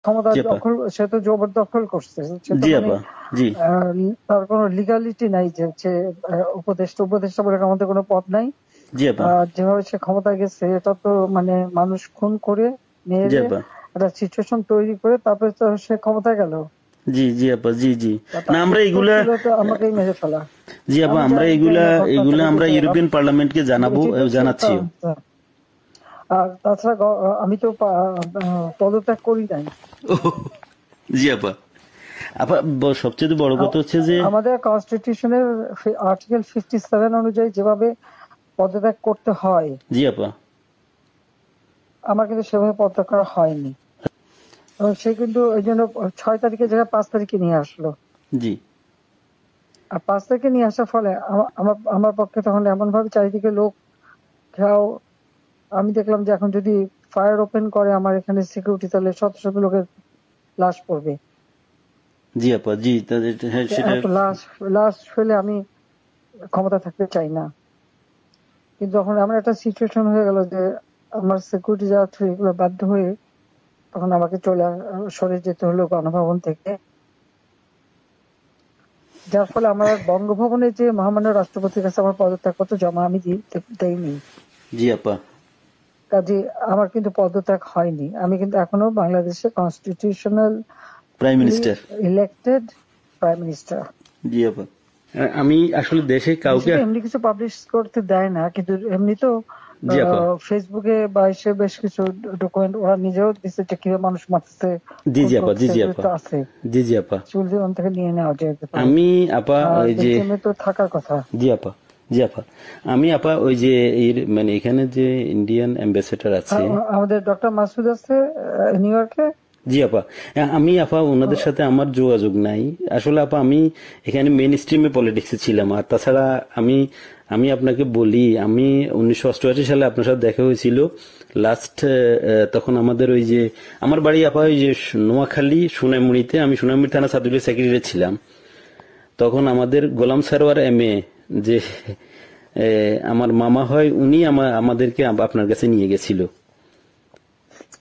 ক্ষমতা জি আপা। দখল, সে তো জবরদখল করছে, সে তো জি মানে আপা। জি তার কোনো লিগালিটি নাই যে সে উপদেষ্টা বলে আমাদের কোনো পদ নাই। জি আপা। যেভাবে সে ক্ষমতায় গেছে এটা তো মানে মানুষ খুন করে জি মেরে আপা। একটা সিচুয়েশন তৈরি করে তারপরে তো সে ক্ষমতায় গেল। জি জি আপা। জি জি। না তার আমরা উত্তর এগুলা, ছিল তো আমাকেই মেরে ফেলা। জি আপা, আমি আমরা জানি এগুলা না ঘটনাটা এগুলা আমরা বুঝে, ইউরোপিয়ান পার্লামেন্টকে কিন্তু জানাবো, এটি তো জানাচ্ছিও। আর তাছাড়া আমি তো পদত্যাগ করি নাই। জি আপা। আপা সবচেয়ে বড় কথা হচ্ছে যে, আমাদের কনস্টিটিউশনের আর্টিকেল 57 অনুযায়ী যেভাবে পদত্যাগ করতে হয় জি আপা। আমার কিন্তু সেভাবে পদত্যাগ করা হয়নি, এবং সে কিন্তু ওই জন্য 6 তারিখের জায়গায় 5 তারিখে নিয়ে আসলো। জি আর 5 তারিখে নিয়ে আসার ফলে আমার আমার পক্ষে তখন এমন ভাবে চারিদিকে লোক ঘেরাও, আমি দেখলাম যে এখন যদি ফায়ার ওপেন করে আমার এখানে সিকিউরিটি, তাহলে শত শত লোকের লাশ পড়বে। জি আপা। জি তাদের, হ্যাঁ সেটা। এত লাশ লাশ ফেলে আমি ক্ষমতা থাকতে চাই না। কিন্তু যখন আমার একটা সিচুয়েশন হয়ে গেল যে আমার সিকিউরিটি যাওয়া এগুলো বাধ্য হয়ে তখন আমাকে সরে যেতে হলো গণভবন থেকে, যার ফলে আমার বঙ্গভবনে যে মহামান্য রাষ্ট্রপতির কাছে আমার পদত্যাগপত্র জমা আমি দেইনি। জি আপা। কাজে আমার কিন্তু পদত্যাগ হয়নি, আমি কিন্তু এখনো বাংলাদেশের constitutional prime minister. Elected prime minister. জি আপা। আমি আসলে দেশে কাউকে, এমনি কিছু পাবলিশ করতে দেয় না, কিন্তু এমনি তো জি আপা। ফেসবুকে বা এসে বেশ কিছু ডকুমেন্ট ওরা নিজেও দিচ্ছে যে কিভাবে মানুষ মারতেছে, জি খুন জি আপা। জি করতেছে, জি এগুলো আপা। তো আছে, জি জি আপা। চুল জীবন থেকে নিয়ে নেওয়া যেতে পারে। আমি আপা আর ওই যে, বেলজিয়ামে তো থাকার কথা। জি আপা। জি আপা। আমি আপা ওই যে এর মানে এখানে যে ইন্ডিয়ান অ্যাম্বাসেডার আছে। আমাদের ডক্টর মাসুদ আছে নিউ ইয়র্কে। জি আপা। আমি আপা ওনাদের সাথে আমার যোগাযোগ নাই আসলে আপা। আমি এখানে মেইন স্ট্রিমে পলিটিক্সে ছিলাম। আর তাছাড়া আমি আমি আপনাকে বলি, আমি 1988 সালে আপনার সাথে দেখা হয়েছিল লাস্ট। তখন আমাদের ওই যে আমার বাড়ি আপা ওই যে নোয়াখালী সোনাইমুড়িতে, আমি সোনাইমুড়ি থানা ছাত্রলীগের সেক্রেটারি ছিলাম। তখন আমাদের গোলাম সারোয়ার এমএ, যে আমার মামা হয়, উনি আমাদেরকে আপনার কাছে নিয়ে গেছিল।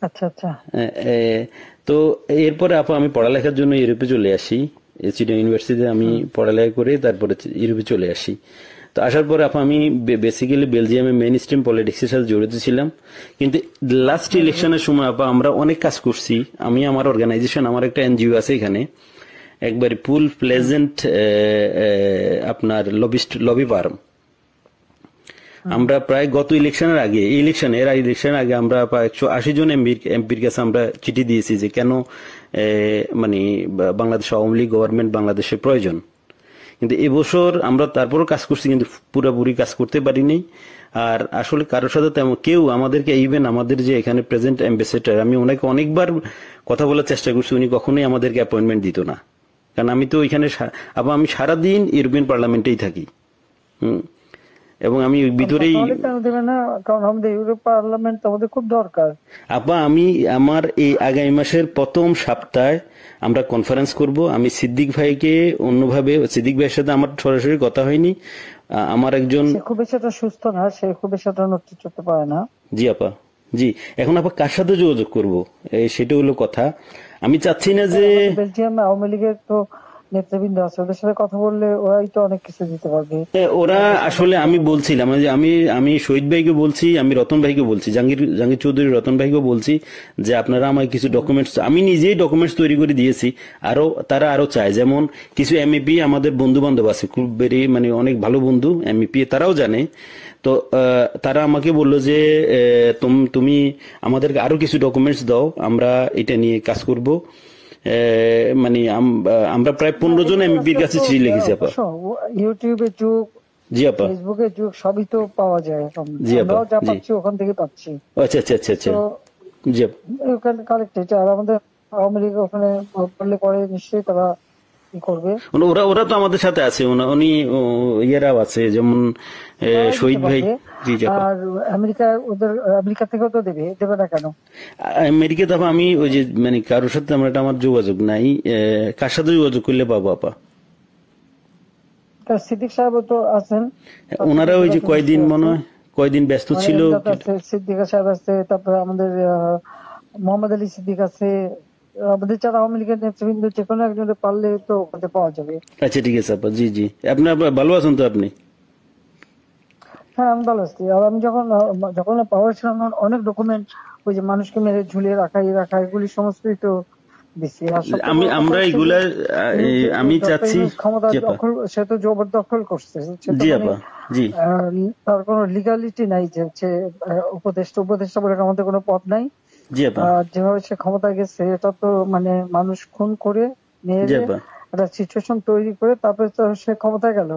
আচ্ছা আচ্ছা। তো এরপরে আপা আমি পড়ালেখার জন্য ইউরোপে চলে আসি। চিটাগং ইউনিভার্সিটিতে আমি পড়ালেখা করে তারপরে ইউরোপে চলে আসি। তো আসার পরে আপা আমি বেসিক্যালি বেলজিয়ামে মেইন স্ট্রিম পলিটিক্সের সাথে জড়িত ছিলাম। কিন্তু লাস্ট ইলেকশনের সময় আপা আমরা অনেক কাজ করছি। আমি আমার অর্গানাইজেশন, আমার একটা এনজিও আছে এখানে, একবারে ফুল প্লেজেন্ট আপনার লবি ফার্ম। আমরা প্রায় গত ইলেকশনের আগে, ইলেকশনের আগে আমরা প্রায় 180 জন এমপির কাছে আমরা চিঠি দিয়েছি যে কেন মানে বাংলাদেশ আওয়ামী লীগ গভর্নমেন্ট বাংলাদেশের প্রয়োজন। কিন্তু এবছর আমরা তারপরও কাজ করছি, কিন্তু পুরোপুরি কাজ করতে পারিনি। আর আসলে কারোর সাথে তেমন কেউ আমাদেরকে, ইভেন আমাদের যে এখানে প্রেজেন্ট অ্যাম্বাসেডার, আমি ওনাকে অনেকবার কথা বলার চেষ্টা করছি, উনি কখনোই আমাদেরকে অ্যাপয়েন্টমেন্ট দিত না। কারণ আমি তো ওইখানে আবার আমি সারাদিন ইউরোপিয়ান পার্লামেন্টেই থাকি। এবং আমি ভিতরেই। কেন দেবে না? কারণ আমাদের ইউরোপ পার্লামেন্ট আমাদের খুব দরকার। আপা আমি আমার এই আগামী মাসের প্রথম সপ্তাহে আমরা কনফারেন্স করব। আমি সিদ্দিক ভাইকে অন্যভাবে, সিদ্দিক ভাইয়ের সাথে আমার সরাসরি কথা হয়নি। আমার একজন, সে খুব বেশি একটা সুস্থ না, সে খুব বেশি একটা নড়তে চড়তে পারে না। জি আপা। জি। এখন আপা কার সাথে যোগাযোগ করব, সেটা হলো কথা। আমি চাচ্ছি না যে, বেলজিয়াম আওয়ামী লীগের তো নেতৃবৃন্দ আছে, ওদের সাথে কথা বললে ওরাই তো অনেক কিছু দিতে পারবে। ওরা আসলে, আমি বলছিলাম যে আমি শহীদ ভাইকে বলছি, আমি রতন ভাইকে বলছি, জাহাঙ্গীর চৌধুরী রতন ভাইকে বলছি যে আপনারা আমায় কিছু ডকুমেন্টস, আমি নিজেই ডকুমেন্টস তৈরি করে দিয়েছি। তারা আরো চায়, যেমন কিছু এমইপি আমাদের বন্ধু বান্ধব আছে, খুব মানে অনেক ভালো বন্ধু এমইপি, তারাও জানে। তো তারা আমাকে বললো যে তুমি আমাদেরকে আরো কিছু ডকুমেন্টস দাও, আমরা এটা নিয়ে কাজ করব। মানে আমরা প্রায় 15 জন এমপির কাছে চিঠি লিখেছি আপা। ইউটিউবের যুগ, জি আপা। ফেসবুকের যুগ, সবই তো পাওয়া যায় এখন। জি আপা। আমরাও যা জি। পাচ্ছি ওখান থেকে পাচ্ছি। আচ্ছা আচ্ছা আচ্ছা আচ্ছা। জি আপা। কালেক্টেড। আর আমাদের আওয়ামী লীগ ওখানে করলে পরে নিশ্চয়ই তারা কি করবে। ওরা ওরা তো আমাদের সাথে আছে, উনি ইয়েরাও আছে, যেমন শহীদ ভাই। জি আপা। আর আমেরিকা থেকেও তো দেবে না কেন? আমেরিকাতে আপা আমি ওই যে মানে কারোর সাথে আমার যোগাযোগ নাই। কার সাথে যোগাযোগ করলে পাবো আপা? সিদ্দিক সাহেব তো আছেন, ওনারা ওই যে কয়দিন মনে হয় কয়দিন ব্যস্ত ছিল। সিদ্দিক সাহেব আছে, তারপরে আমাদের মোহাম্মদ আলী সিদ্দিক আছে, আমাদের যারা আওয়ামী লীগের নেতৃবৃন্দ যে কোনো একজনের পারলে তো ওখানে পাওয়া যাবে। আচ্ছা ঠিক আছে আপা, জি জি। আপনার ভালো আছেন তো আপনি? হ্যাঁ আমি ভালো আছি। আর আমি যখন পাওয়ার ছিলাম তখন অনেক ডকুমেন্ট ওই যে মানুষকে মেরে ঝুলিয়ে রাখা এগুলি সমস্তই তো দিচ্ছি। আর সবচেয়ে বড় কথা আমরা হচ্ছে যে এগুলা এই যে আমি ডক্টর চাচ্ছি। ইউনূস ক্ষমতা জি আপা। দখল, সে তো জবরদখল করছে। সে তো জি মানে আপা। জি তার কোনো লিগালিটি নাই যে হচ্ছে উপদেষ্টা বলে আমাদের কোনো পদ নাই। জি আপা। যেভাবে সে ক্ষমতায় গেছে এটা তো মানে মানুষ খুন করে জি মেরে আপা। একটা সিচুয়েশন তৈরি করে তারপরে তো সে ক্ষমতায় গেল।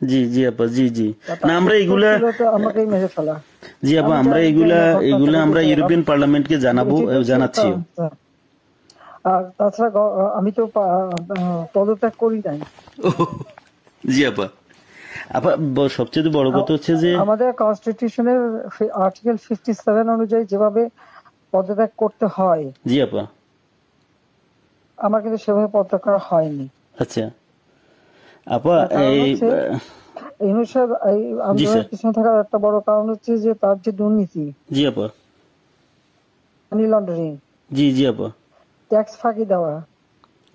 জি জি আপা। জি জি। না তার আমরা উত্তর এগুলা, ছিল তো আমাকেই মেরে ফেলা। জি আপা, আমি আমরা জানি এগুলা না ঘটনাটা এগুলা আমরা বুঝতে পারলাম। ইউরোপিয়ান পার্লামেন্টকে জানাবো, এটাই ছিল জানাচ্ছিও। আর তাছাড়া আমি তো পদত্যাগ করি নাই। জি আপা। আপা সবচেয়ে বড় কথা হচ্ছে যে, আমাদের কনস্টিটিউশনের আর্টিকেল 57 অনুযায়ী যেভাবে পদত্যাগ করতে হয় জি আপা। আমার কিন্তু সেভাবে পদত্যাগ করা হয়নি। আচ্ছা আপা, তার কারণ এই হচ্ছে ইউনূস সাহেব এই জি আন্দোলনের স্যার। পিছনে থাকার একটা বড় কারণ হচ্ছে যে তার যে দুর্নীতি, জি আপা। মানি লন্ডারিং, জি জি আপা। ট্যাক্স ফাঁকি দেওয়া,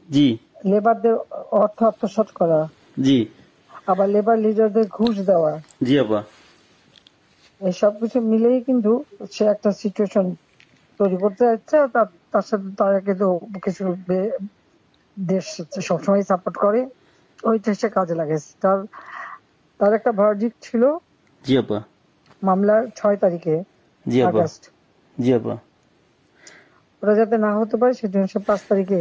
জি লেবারদের অর্থ আত্মসাৎ করা, জি আবার লেবার লিডারদের ঘুষ দেওয়া, জি আপা। এই সবকিছু মিলেই কিন্তু সে একটা সিচুয়েশন তৈরি করতে যাচ্ছে। আর তার সাথে তারা কিন্তু কিছু দেশ সবসময় সাপোর্ট করে, ওইটা সে কাজে লাগাইছে। তার একটা ভার্ডিক্ট ছিল জি আপা। মামলার 6 তারিখে জি আপা। আগস্ট, জি আপা। ওটা যাতে না হতে পারে সেজন্য সে 5 তারিখে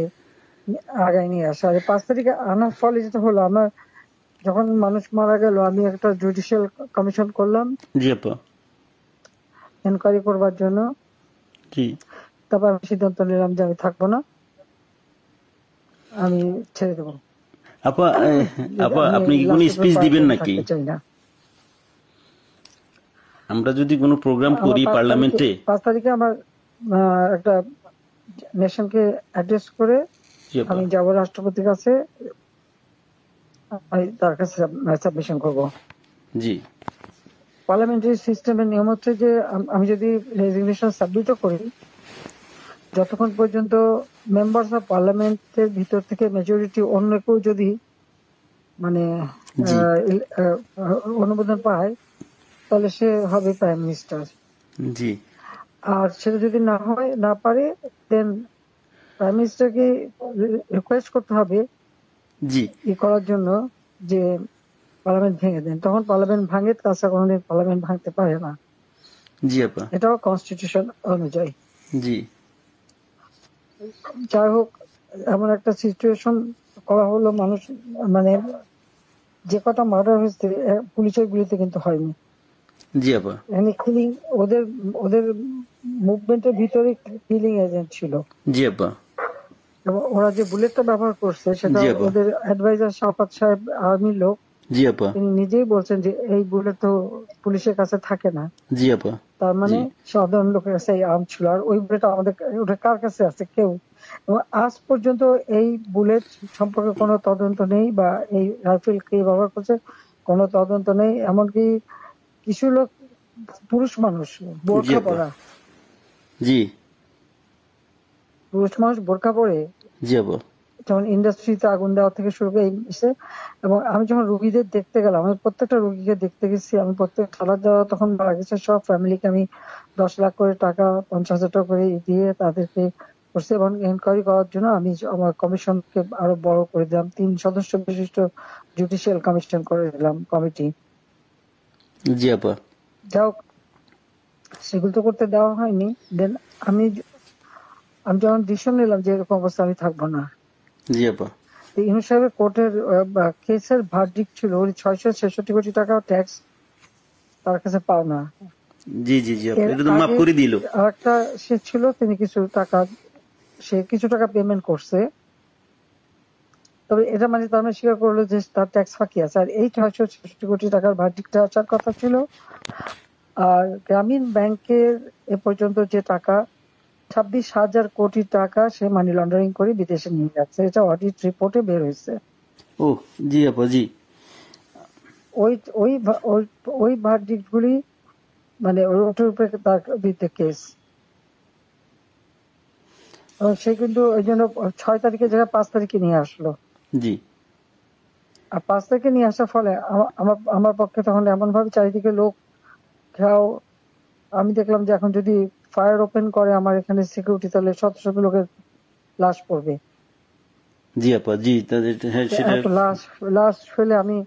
আগায় নিয়ে আসে। আর 5 তারিখে আনার ফলে যেটা হলো, আমার যখন মানুষ মারা গেল আমি একটা জুডিশিয়াল কমিশন করলাম জি আপা। এনকোয়ারি করবার জন্য। জি তারপর আমি সিদ্ধান্ত নিলাম যে আমি থাকবো না, আমি ছেড়ে দেবো। আপা। আপা আমি আপনি কি কোনো লাস্ট স্পিচ দিবেন নাকি? থাকতে চাই না। আমরা যদি কোনো প্রোগ্রাম আমার করি 5 তারিখে পার্লামেন্টে। 5 তারিখে আমার একটা নেশনকে অ্যাড্রেস করে জি আপা। আমি যাব রাষ্ট্রপতির কাছে, আমি তার কাছে সাবমিশন করব। জি পার্লামেন্টারি সিস্টেমের নিয়ম হচ্ছে যে আমি যদি রেজিগনেশন সাবমিটও করি, যতক্ষণ পর্যন্ত মেম্বার্স অফ পার্লামেন্টের ভিতর থেকে মেজরিটি অন্য কেউ যদি মানে জি অনুমোদন পায় তাহলে সে হবে প্রাইম মিনিস্টার। জি আর সেটা যদি না পারে দেন প্রাইম মিনিস্টারকে রিকোয়েস্ট করতে হবে জি করার জন্য যে পার্লামেন্ট ভেঙে দেন। তখন পার্লামেন্ট ভাঙে, তাছাড়া কোনোদিন পার্লামেন্ট ভাঙতে পারে না। জি আপা। এটাও কনস্টিটিউশন অনুযায়ী। জি যাই হোক, এমন একটা সিচুয়েশন করা হলো, মানুষ মানে যে কটা মার্ডার হয়েছে পুলিশের গুলিতে কিন্তু হয়নি। জি আপা। কিলিং ওদের ওদের মুভমেন্টের ভিতরে কিলিং এজেন্ট ছিল। জি আপা। এবং ওরা যে বুলেটটা ব্যবহার করছে সেটা জি আপা। ওদের অ্যাডভাইজার শাফাত সাহেব আর্মির লোক, জি আপা। তিনি নিজেই বলছেন যে এই বুলেট তো পুলিশের কাছে থাকে না। জি আপা। তার মানে জি সাধারণ লোকের কাছে এই আর্ম ছিল। আর ওই বুলেট আমাদের ওটা কার কাছে আছে? কেউ। এবং আজ পর্যন্ত এই বুলেট সম্পর্কে কোনো তদন্ত নেই, বা এই রাইফেল কে ব্যবহার করছে কোনো তদন্ত নেই। এমনকি কিছু লোক, পুরুষ মানুষ জি বোরখা আপা। পরা, জি পুরুষ মানুষ বোরখা পরে জি আপা। যেমন ইন্ডাস্ট্রিতে আগুন দেওয়া থেকে শুরু করে এবং আমি যখন রুগীদের দেখতে গেলাম, আমি প্রত্যেকটা রুগীকে দেখতে গেছি, আমি প্রত্যেক খাবার দেওয়া তখন মারা গেছে সব ফ্যামিলিকে আমি 10 লাখ করে টাকা, 50,000 টাকা করে দিয়ে তাদেরকে করছি। এবং এনকোয়ারি করার জন্য আমি আমার কমিশনকে আরো বড় করে দিলাম, 3 সদস্য বিশিষ্ট জুডিশিয়াল কমিশন করে দিলাম কমিটি। জি আপা। যাই হোক, সেগুলো তো করতে দেওয়া হয়নি। দেন আমি আমি যখন ডিসিশন নিলাম যে এরকম অবস্থা আমি থাকবো না, জি আপা। ইউনূস সাহেবের কোর্টের কেসের ভার্ডিক্ট ছিল ওই 666 কোটি টাকা ট্যাক্স তার কাছে পাওনা। জি জি জি আপা, এর এটা তো মাফ আগে করে দিল। আরেকটা সে ছিল, তিনি কিছু টাকা পেমেন্ট করছে, তবে এটা মানে তার মানে স্বীকার করলো যে তার ট্যাক্স ফাঁকি আছে। আর এই 666 কোটি টাকার ভার্ডিক্টটা আসার কথা ছিল। আর গ্রামীণ ব্যাংকের এ পর্যন্ত যে টাকা 26,000 কোটি টাকা সে মানি লন্ডারিং করে বিদেশে নিয়ে যাচ্ছে, এটা অডিট রিপোর্টে বের হয়েছে। ও জি আপা। জি ওই ওই ওই ভার্ডিক্ট গুলি মানে ওটার উপরে তার বিরুদ্ধে কেস। সে কিন্তু ওই জন্য 6 তারিখে জায়গায় 5 তারিখে নিয়ে আসলো। জি আর 5 তারিখে নিয়ে আসার ফলে আমার আমার পক্ষে তখন এমন ভাবে চারিদিকে লোক ঘেরাও। আমি দেখলাম যে এখন যদি ফায়ার ওপেন করে আমার এখানে সিকিউরিটি, তাহলে শত শত লোকের লাশ পড়বে। জি আপা, জি তাদের, হ্যাঁ সেটা। এত লাশ লাশ ফেলে আমি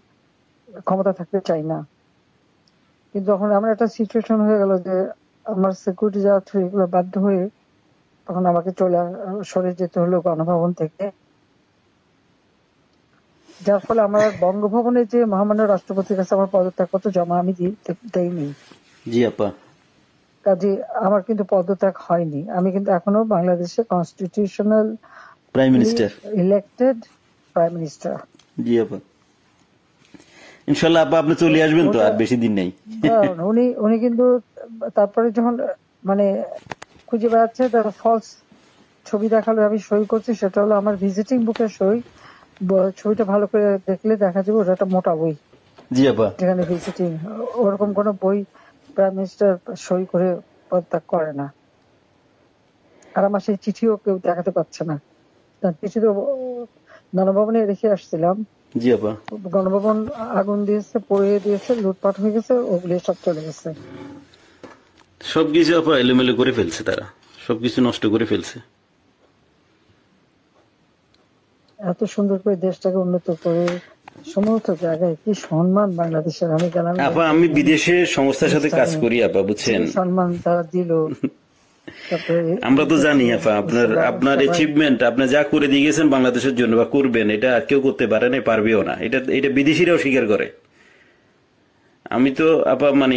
ক্ষমতা থাকতে চাই না। কিন্তু যখন আমার একটা সিচুয়েশন হয়ে গেল যে আমার সিকিউরিটি যাওয়া থ্রু এগুলো বাধ্য হয়ে তখন আমাকে সরে যেতে হলো গণভবন থেকে। যার ফলে আমার বঙ্গভবনে যে মহামান্য রাষ্ট্রপতির কাছে আমার পদত্যাগপত্র জমা আমি দেইনি। জি আপা, কাজে আমার কিন্তু পদত্যাগ হয়নি। আমি কিন্তু এখনো বাংলাদেশে constitutional prime minister, elected prime minister. জি আপা। ইনশাল্লাহ আপা আপনি চলে আসবেন তো, আর বেশি দিন নেই। উনি কিন্তু তারপরে যখন মানে খুঁজে বেড়াচ্ছে, তার ফলস ছবি দেখালো, আমি সই করছি, সেটা হলো আমার ভিজিটিং বুকের সই। ছবিটা ভালো করে দেখলে দেখা যাবে ওটা একটা মোটা বই। জি আপা, যেখানে ভিজিটিং, ওরকম কোন বই প্রাইম মিনিস্টার সই করে পদত্যাগ করে না। আর আমার সেই চিঠিও কেউ দেখাতে পারছে না। তার চিঠি তো গণভবনে রেখে আসছিলাম। জি আপা, গণভবন আগুন দিয়েছে, পুড়িয়ে দিয়েছে, লুটপাট হয়ে গেছে, ওগুলি সব চলে গেছে। সবকিছু আপা এলোমেলো করে ফেলছে, তারা সবকিছু নষ্ট করে ফেলছে। এত সুন্দর করে দেশটাকে উন্নত করে সমস্ত জায়গায় কি সম্মান বাংলাদেশের। আমি গেলাম আপা, আমি বিদেশে সংস্থার সাথে কাজ করি আপা, বুঝছেন, সম্মান তারা দিল। আমরা তো জানি আপা আপনার অ্যাচিভমেন্ট, আপনি যা করে দিয়ে গেছেন বাংলাদেশের জন্য বা করবেন, এটা আর কেউ করতে পারে না, পারবেও না। এটা বিদেশিরাও স্বীকার করে। আমি তো আপা মানে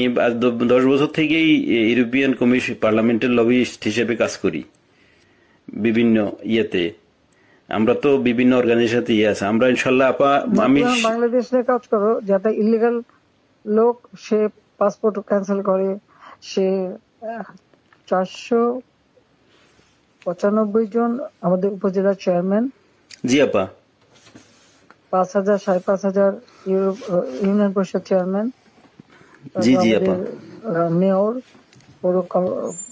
10 বছর থেকেই ইউরোপিয়ান কমিশন পার্লামেন্টের লবিস্ট হিসেবে কাজ করি বিভিন্ন ইয়েতে। আমরা তো বিভিন্ন অর্গানাইজেশনে আছে। আমরা ইনশাল্লাহ আপা, আমি বাংলাদেশ নিয়ে কাজ করো, যাতে ইলিগাল লোক সে পাসপোর্ট ক্যান্সেল করে, সে 495 জন আমাদের উপজেলা চেয়ারম্যান, জি আপা, 5,000 5,500 ইউনিয়ন পরিষদ চেয়ারম্যান, জি জি আপা, মেয়র পৌর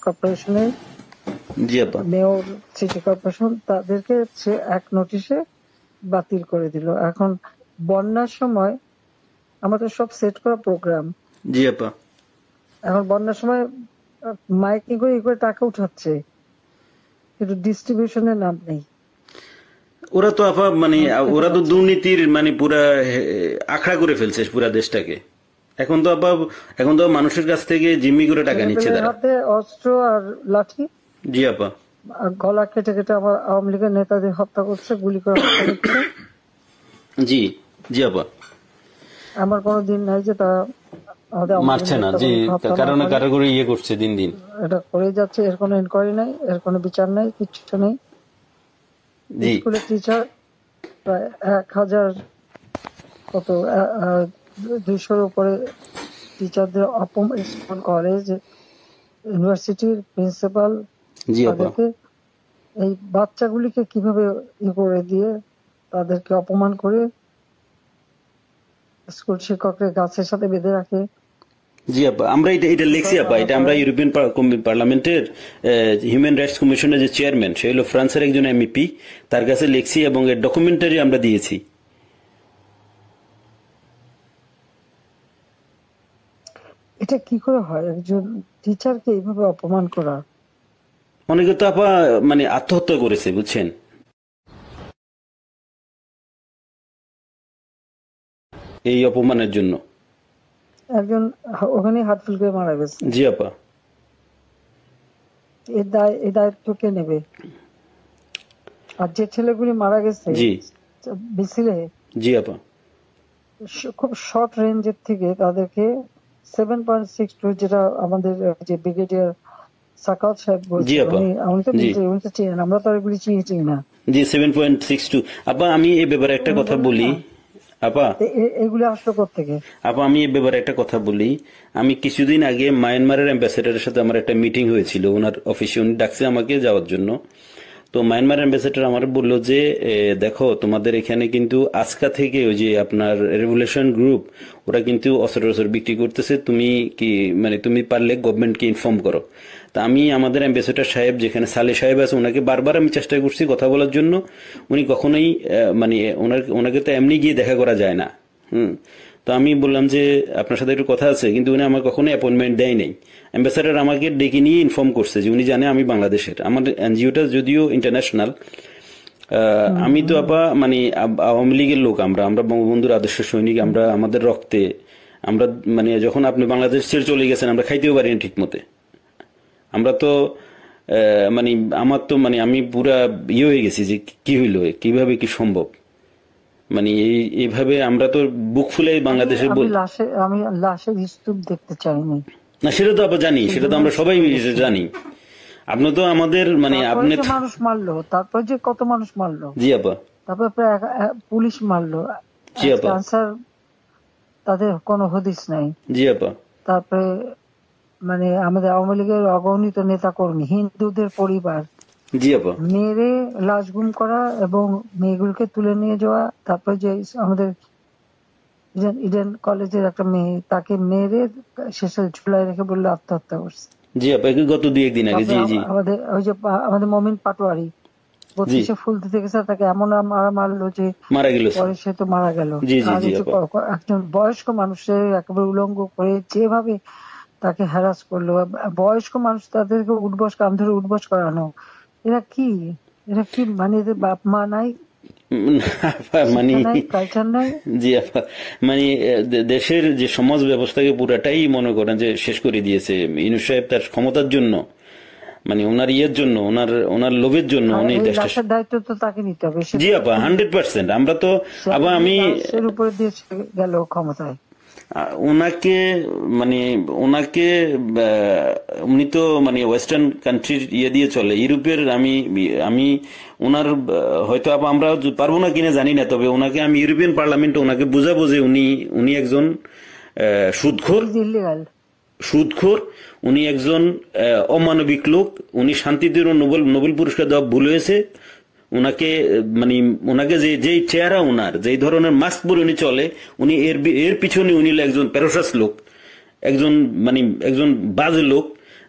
কর্পোরেশনের, জি আপা, মেয়র সিটি কর্পোরেশন, তাদেরকে সে এক নোটিশে বাতিল করে দিল। এখন বন্যার সময় আমাদের সব সেট করা প্রোগ্রাম, জি আপা, এখন বন্যার সময় মাইকিং করে টাকা উঠাচ্ছে, কিন্তু ডিস্ট্রিবিউশনের নাম নেই। ওরা তো আপা মানে ওরা তো দুর্নীতির মানে পুরা আখড়া করে ফেলছে পুরা দেশটাকে। এখন তো মানুষের কাছ থেকে জিম্মি করে টাকা নিচ্ছে তারা। হাতে অস্ত্র আর লাঠি, জি আপা, গলা কেটে কেটে আমার আওয়ামী লীগের নেতাদের হত্যা করছে, গুলি করে হত্যা করছে। জি জি আপা, আমার কোনো দিন নাই যে তারা মারছে না, জি, কারণ কারো করে ইয়ে করছে দিন দিন, এটা করে যাচ্ছে। এর কোনো ইনকোয়ারি নাই, এর কোনো বিচার নাই, কিচ্ছু নেই। স্কুলের টিচার প্রায় 1,000 কত 200-র উপরে টিচারদের অপমান, স্কুল কলেজ ইউনিভার্সিটির প্রিন্সিপাল তাদেরকে এই বাচ্চাগুলিকে কিভাবে করে দিয়ে তাদেরকে অপমান করে স্কুল শিক্ষকদের গাছের সাথে বেঁধে রাখে। জি আপা, আমরা এটা লিখছি আপা। এটা আমরা ইউরোপিয়ান পার্লামেন্টের হিউম্যান রাইটস কমিশনের যে চেয়ারম্যান, সে হলো ফ্রান্সের একজন এমপি, তার কাছে লিখছি এবং এর ডকুমেন্টারি আমরা দিয়েছি। এটা কি করে হয় একজন টিচারকে এইভাবে অপমান করা? অনেকে তো আপা মানে আত্মহত্যা করেছে, বুঝছেন, এই অপমানের জন্য। একজন ওখানে হাত ফেল করে মারা গেছে। জি আপা, এই দায়িত্ব কে নেবে? আর যে ছেলেগুলি মারা গেছে জি মিছিলে, জি আপা, খুব শর্ট রেঞ্জের থেকে তাদেরকে 7.62, যেটা আমাদের যে ব্রিগেডিয়ার সাকাত সাহেব বলছেন, উনি তো চিনেন, আমরা তো এগুলি চিনি না। জি 7.62 আপা। আমি এই ব্যাপারে একটা কথা বলি আপা, এগুলি আসলো কোত্থেকে? আপা আমি এই ব্যাপারে একটা কথা বলি। আমি কিছুদিন আগে মায়ানমারের অ্যাম্বাসেডারের সাথে আমার একটা মিটিং হয়েছিল ওনার অফিসে, উনি ডাকছে আমাকে যাওয়ার জন্য। তো মায়ানমার অ্যাম্বাসেডর আমার বললো যে দেখো তোমাদের এখানে কিন্তু আজকা থেকে ওই যে আপনার রেভুলেশন গ্রুপ ওরা কিন্তু অস্ত্র বিক্রি করতেছে, তুমি কি মানে তুমি পারলে গভর্নমেন্টকে ইনফর্ম করো। তা আমি আমাদের অ্যাম্বাসেডর সাহেব যেখানে সালে সাহেব আছে ওনাকে বারবার আমি চেষ্টা করছি কথা বলার জন্য, উনি কখনোই মানে ওনাকে তো এমনি গিয়ে দেখা করা যায় না। তো আমি বললাম যে আপনার সাথে একটু কথা আছে, কিন্তু উনি আমার কখনো অ্যাপয়েন্টমেন্ট দেয় নাই। অ্যাম্বাসেডর আমাকে ডেকে নিয়ে ইনফর্ম করছে যে উনি জানে আমি বাংলাদেশের, আমাদের এনজিওটা যদিও ইন্টারন্যাশনাল। আমি তো মানে আওয়ামী লীগের লোক, আমরা আমরা বঙ্গবন্ধুর আদর্শ সৈনিক, আমরা আমাদের রক্তে আমরা মানে যখন আপনি বাংলাদেশ ছেড়ে চলে গেছেন আমরা খাইতেও পারি না ঠিক মতে। আমরা তো মানে আমার তো মানে আমি পুরা হয়ে গেছি যে কি হইলো, কিভাবে কি সম্ভব, মানে এইভাবে আমরা তো বুক ফুলে বাংলাদেশে আমি লাশের স্তূপ দেখতে চাইনি। না সেটা তো আমরা জানি, সেটা তো আমরা সবাই জানি। আপনি তো আমাদের মানে আপনি মানুষ মারলো, তারপর যে কত মানুষ মারলো। জি আপা। তারপর পুলিশ মারলো। জি আপা। আনসার তাদের কোনো হদিস নাই। জি আপা। তারপরে মানে আমাদের আওয়ামী লীগের অগণিত নেতা কর্মী, হিন্দুদের পরিবার জি আপা মেরে লাশ গুম করা এবং মেয়েগুলোকে তুলে নিয়ে যাওয়া। তারপর যে আমাদের ইডেন কলেজের একটা মেয়ে, তাকে মেরে শেষে ঝুলাই রেখে বললো আত্মহত্যা করছে। জি আপা, গত 2-1 দিন আগে। জি জি। আমাদের ওই যে আমাদের মমিন পাটোয়ারি 32-এ ফুল দিতে গেছে, তাকে এমন মারলো যে মারা গেল, পরে সে তো মারা গেল। একজন বয়স্ক মানুষের একেবারে উলঙ্গ করে যেভাবে তাকে হ্যারাস করলো, বয়স্ক মানুষ তাদেরকে উঠবস কাম ধরে উঠবস করানো, এরা কি মানে এদের বাপ মা নাই, মানে কালচার নাই। জি আপা, মানে দেশের যে সমাজ ব্যবস্থাকে পুরাটাই মনে করেন যে শেষ করে দিয়েছে ইউনূস সাহেব তার ক্ষমতার জন্য, মানে ওনার ইয়ের জন্য, ওনার লোভের জন্য উনি দেশটা দায়িত্ব তো তাকে নিতে হবে। জি আপা 100%। আমরা তো আবার আমি এর উপরে দিয়ে গেল ক্ষমতায় ওনাকে মানে ওনাকে উনি তো মানে ওয়েস্টার্ন কান্ট্রির ইয়ে দিয়ে চলে, ইউরোপের। আমি ওনার হয়তো আমরা পারবো না কিনা জানি না, তবে ওনাকে আমি ইউরোপিয়ান পার্লামেন্টে ওনাকে বুঝাবো যে উনি একজন সুদখোর, উনি একজন অমানবিক লোক, উনি শান্তিতে নোবেল পুরস্কার দেওয়া ভুল হয়েছে। ওনাকে যে চেহারা, ওনার যে ধরনের মাস্ক পরে উনি চলে, উনি এর পিছনে উনি একজন প্যারোসাস লোক, একজন বাজে লোক,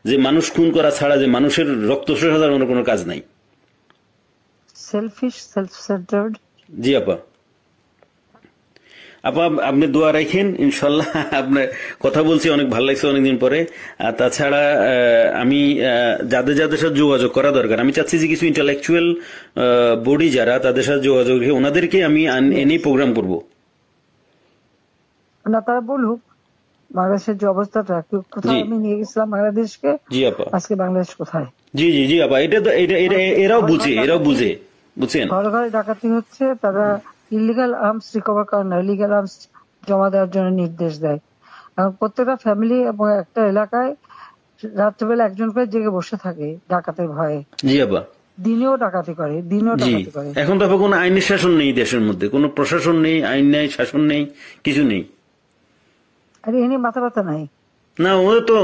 যে মানুষ খুন করা ছাড়া, যে মানুষের রক্ত শোষা ছাড়া কোনো কাজ নাই। Shellfish, self centred. জি আপা। আপা আপনি দোয়া রাখেন, ইনশাল্লাহ। আপনার কথা বলছি অনেক ভালো লাগছে অনেকদিন পরে। আর তাছাড়া আমি যাদের সাথে যোগাযোগ করা দরকার, আমি চাচ্ছি যে কিছু ইন্টালেকচুয়াল বডি যারা, তাদের সাথে যোগাযোগ রেখে ওনাদেরকে আমি এনে প্রোগ্রাম করব। না, তারা বলুক বাংলাদেশের যে অবস্থাটা, কোথায় আমি নিয়ে গেছিলাম বাংলাদেশকে। জি আপা। আজকে বাংলাদেশ কোথায়? জি জি জি আপা, এটা তো এরাও বুঝে বুঝছেন। ঘরে ঘরে ডাকাতি হচ্ছে, তারা ইলিগাল আর্মস রিকভার করে না, ইলিগাল আর্মস জমা দেওয়ার জন্য নির্দেশ দেয়। এবং প্রত্যেকটা ফ্যামিলি এবং একটা এলাকায় রাত্রেবেলা একজন করে জেগে বসে থাকে ডাকাতের ভয়ে। জি আপা। দিনেও ডাকাতি করে। এখন তো কোনো আইনের শাসন নেই দেশের মধ্যে, কোনো প্রশাসন নেই, আইন নেই, শাসন নেই, কিছু নেই। আরে এনে মাথা ব্যথা নাই না,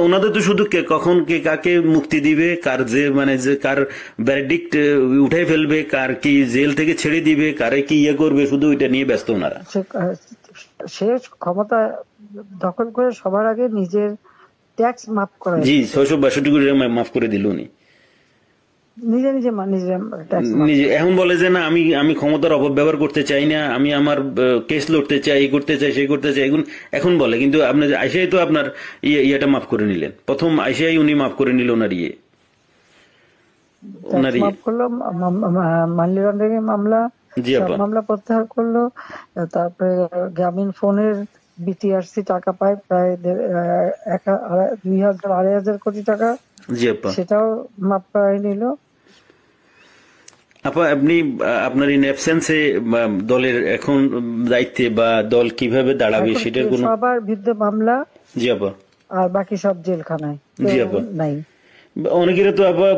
ওনাদের তো শুধু কখন কে কাকে মুক্তি দিবে, কার কার ভ্যারডিক্ট উঠাই ফেলবে, কার কি জেল থেকে ছেড়ে দিবে, কারে কি ইয়ে করবে, শুধু ওইটা নিয়ে ব্যস্ত ওনারা। সে ক্ষমতা দখল করে সবার আগে নিজের ট্যাক্স মাফ করে। জি, 662 কোটি মাফ করে দিল উনি নিজে। এখন বলে যে না, আমি ক্ষমতার অপব্যবহার করতে চাই না, আমি আমার কেস লড়তে চাই, এই করতে চাই, সেই করতে চাই, এখন বলে। কিন্তু আপনি আইসিআই তো আপনার ইয়েটা মাফ করে নিলেন, প্রথম আইসিআই উনি মাফ করে নিল ওনার মাফ করলো, মানি লন্ডারিং মামলা প্রত্যাহার করলো। তারপরে গ্রামীণ ফোনের বিটিআরসি টাকা পায় প্রায় 2,000-2,500 কোটি টাকা, সেটাও মাফ করাই নিল। আপা আপনি আপনার ইন অ্যাবসেন্সে দলের এখন দায়িত্বে বা দল কিভাবে দাঁড়াবে সেটার কোনো সবার বিরুদ্ধে মামলা। জি আপা। আর বাকি সব জেলখানায়। জি আপা। নাই অনেকের তো আপা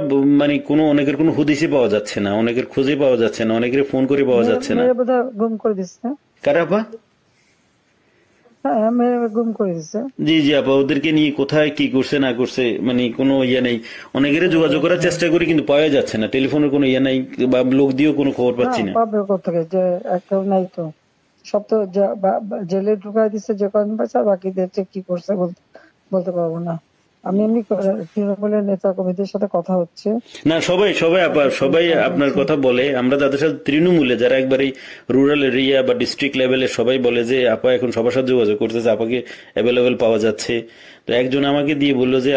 মানে অনেকের কোনো হুদিসই পাওয়া যাচ্ছে না, অনেকের খুঁজে পাওয়া যাচ্ছে না, অনেকের ফোন করে পাওয়া যাচ্ছে না। গুম করে দিচ্ছে। কারা আপা? হ্যাঁ, মেরে গুম করে দিছে। জি জি আপা, ওদেরকে নিয়ে কোথায় কি করছে না করছে মানে কোনো ইয়ে নেই। অনেকের যোগাযোগ করার চেষ্টা করি কিন্তু পাওয়া যাচ্ছে না, টেলিফোনের কোনো ইয়ে নাই বা লোক দিয়েও কোনো খবর না, পাচ্ছি না। পাবে কোথেকে, যে একটা নাই তো, সব তো জেলে ঢুকাই দিচ্ছে যে কদিন পাচ্ছে, আর বাকিদের যে কি করছে বলতে পারবো না। আমি এমনি তৃণমূলের নেতা কর্মীদের সাথে কথা হচ্ছে, না সবাই সবাই আপা সবাই আপনার কথা বলে, আমরা তাদের সাথে তৃণমূলে যারা একবারে রুরাল এরিয়া বা ডিস্ট্রিক্ট লেভেলে সবাই বলে যে আপা এখন সবার সাথে যোগাযোগ করতেছে, আপাকে অ্যাভেলেবেল পাওয়া যাচ্ছে। তো একজন আমাকে দিয়ে বললো যে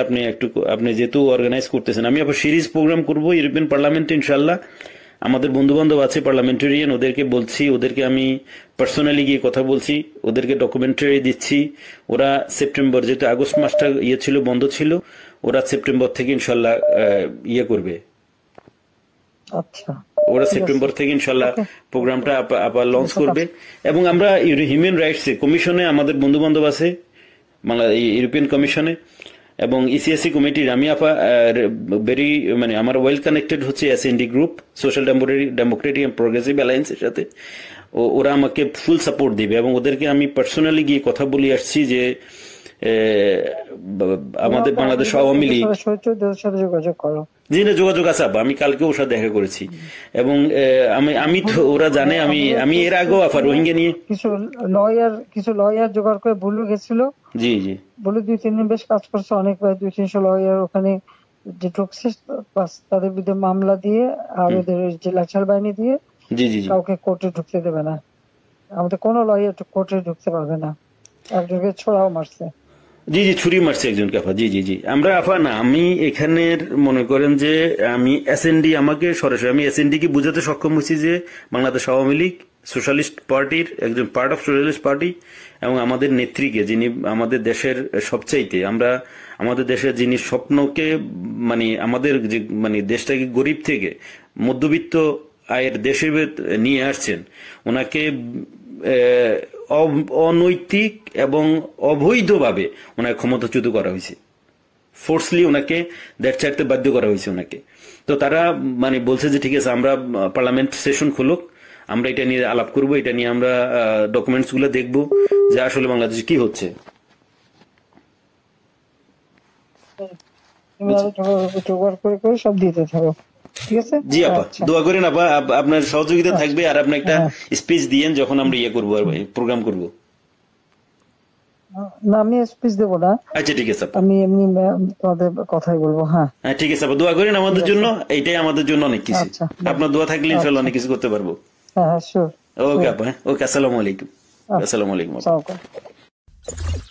আপনি যেহেতু অর্গানাইজ করতেছেন, আমি আবার সিরিজ প্রোগ্রাম করবো ইউরোপিয়ান পার্লামেন্টে ইনশাল্লাহ। আমাদের বন্ধু বান্ধব আছে পার্লামেন্টারিয়ান, ওদেরকে বলছি, ওদেরকে আমি পার্সোনালি গিয়ে কথা বলছি, ওদেরকে ডকুমেন্টারি দিচ্ছি। ওরা সেপ্টেম্বর, যেহেতু আগস্ট মাসটা ইয়ে ছিল, বন্ধ ছিল, ওরা সেপ্টেম্বর থেকে ইনশাল্লাহ ইয়ে করবে। আচ্ছা ওরা ঠিক আছে, সেপ্টেম্বর থেকে ইনশাল্লাহ ওকে, প্রোগ্রামটা আবার লঞ্চ ঠিক করবে। আছে। এবং আমরা হিউম্যান রাইটস কমিশনে আমাদের বন্ধু বান্ধব আছে, ইউরোপিয়ান কমিশনে এবং ইসিএসসি কমিটির আমি আপা ভেরি মানে আমার ওয়েল কানেক্টেড হচ্ছে SND group, social democratic and progressive অ্যালায়েন্সের সাথে। ওরা আমাকে ফুল সাপোর্ট দিবে এবং ওদেরকে আমি পার্সোনালি গিয়ে কথা বলে আসছি যে আমাদের বাংলাদেশ আওয়ামী লীগ। ওদের সাথে যোগাযোগ করো। জি না, যোগাযোগ আছে আপা, আমি কালকে ওর সাথে দেখা করেছি এবং আমি তো ওরা জানে আমি এর আগেও আপা রোহিঙ্গা নিয়ে কিছু লয়ার জোগাড় করে বুলু গেছিল। জি জি বুলু 2-3 দিন বেশ কাজ করছে, অনেক প্রায় 200-300 লয়ার ওখানে যে ঢুকছে, তাদের বিরুদ্ধে মামলা দিয়ে আর ওদের যে লাচার বাহিনী দিয়ে জি জি জি কাউকে কোর্টে ঢুকতে দেবে না। আমাদের কোনো লয়ার কোর্টে ঢুকতে পারবে না। একজনকে ছোড়াও মারছে। জি জি ছুরি মারছে একজনকে আপা। জি জি জি আমরা আপা না, আমি এখানের মনে করেন যে আমি এসএনডি, আমাকে সরাসরি আমি এসএনডি কে বুঝাতে সক্ষম হয়েছি যে বাংলাদেশ আওয়ামী লীগ সোশ্যালিস্ট পার্টির একজন পার্ট অফ সোশ্যালিস্ট পার্টি এবং আমাদের নেত্রীকে, যিনি আমাদের দেশের সবচাইতে আমরা আমাদের দেশের যিনি স্বপ্নকে মানে আমাদের যে মানে দেশটাকে গরিব থেকে মধ্যবিত্ত আয়ের দেশে নিয়ে আসছেন, ওনাকে অনৈতিক এবং অবৈধভাবে ওনাকে ক্ষমতাচ্যুত করা হয়েছে, ফোর্সলি ওনাকে দেশ ছাড়তে বাধ্য করা হয়েছে ওনাকে। তো তারা মানে বলছে যে ঠিক আছে, আমরা পার্লামেন্ট সেশন খুলুক, আমরা এটা নিয়ে আলাপ করব, এটা নিয়ে আমরা ডকুমেন্টস গুলো দেখবো যে আসলে বাংলাদেশে কি হচ্ছে। তুমি আরো জোগাড় করে সব দিতে থাকো, ঠিক আছে? জি আপা, আচ্ছা, দোয়া করেন আপা, আপনার সহযোগিতা থাকবে আর আপনি একটা হ্যাঁ। স্পিচ দিয়েন যখন আমরা ইয়ে করবো আর প্রোগ্রাম করবো। না, আমি স্পিচ দেবো না, আচ্ছা ঠিক আছে আপা। আমি এমনি তোমাদের কথাই বলবো। হ্যাঁ, হ্যাঁ ঠিক আছে আপা, দোয়া করেন আমাদের জন্য, এইটাই আমাদের জন্য অনেক কিছু। আচ্ছা, আপনার দোয়া থাকলে ইনশাল্লাহ আচ্ছা, অনেক কিছু করতে পারবো। হ্যাঁ শিওর। ওকে আপা, ওকে, আসসালামু আলাইকুম। আসসালামু আলাইকুম আপা। আসসালামু আলাইকুম।